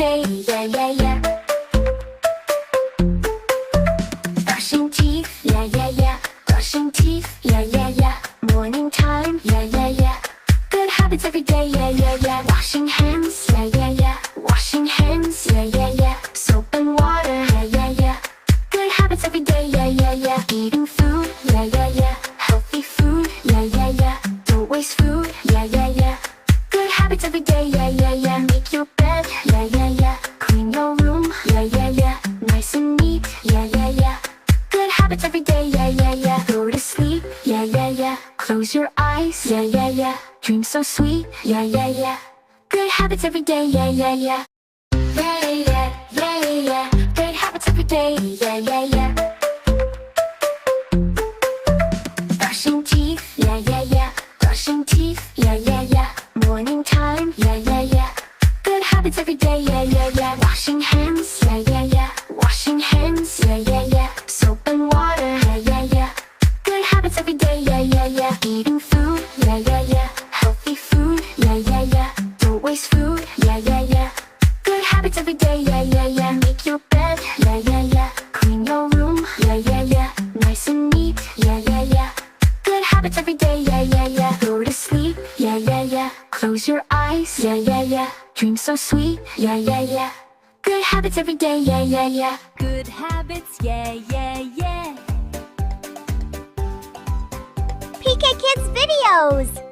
day, yeah, yeah, yeah. Brushing teeth, yeah, yeah, yeah. Brushing teeth, yeah, yeah, yeah. Morning time, yeah, yeah, yeah. Good habits every day, yeah, yeah, yeah. Washing hands, yeah, yeah, yeah. Washing hands, yeah, yeah, yeah. Soap and water, yeah, yeah, yeah. Good habits every day, yeah, yeah, yeah. Eating food, yeah, yeah, yeah. Healthy food, yeah, yeah, yeah. Don't waste food, yeah, yeah, yeah. Good habits every day, yeah, yeah, yeah. Make your bed, yeah, yeah, yeah. Clean your room, yeah, yeah, yeah. Nice and neat, yeah, yeah, yeah. Good habits every day, yeah, yeah, yeah. Go to sleep, yeah, yeah, yeah. Close your eyes, yeah, yeah, yeah. Dream so sweet, yeah, yeah, yeah. Good habits every day, yeah, yeah, yeah. Yeah, yeah, yeah, yeah. Great habits every day, yeah, yeah, yeah. Brushing teeth, yeah, yeah, yeah. Brushing teeth, yeah, yeah, yeah. Morning time, yeah, yeah, yeah. Good habits every day, yeah, yeah, yeah. Washing hands, yeah, yeah, yeah. Washing hands, yeah, yeah, yeah. Soap and water, yeah, yeah, yeah. Good habits every day, yeah, yeah, yeah. Eating food, yeah, yeah, yeah. Healthy food, yeah, yeah, yeah. Don't waste food, yeah, yeah, yeah. Good habits every day, yeah, yeah, yeah. Make your bed, yeah, yeah, yeah. Clean your room, yeah, yeah, yeah. Nice and neat, yeah, yeah, yeah. Good habits every day, yeah, yeah, yeah. Go to sleep, yeah, yeah, yeah. Close your eyes, yeah, yeah, yeah. Dream so sweet, yeah, yeah, yeah. Good habits every day, yeah, yeah, yeah. Good habits, yeah, yeah, yeah. PK Kids videos.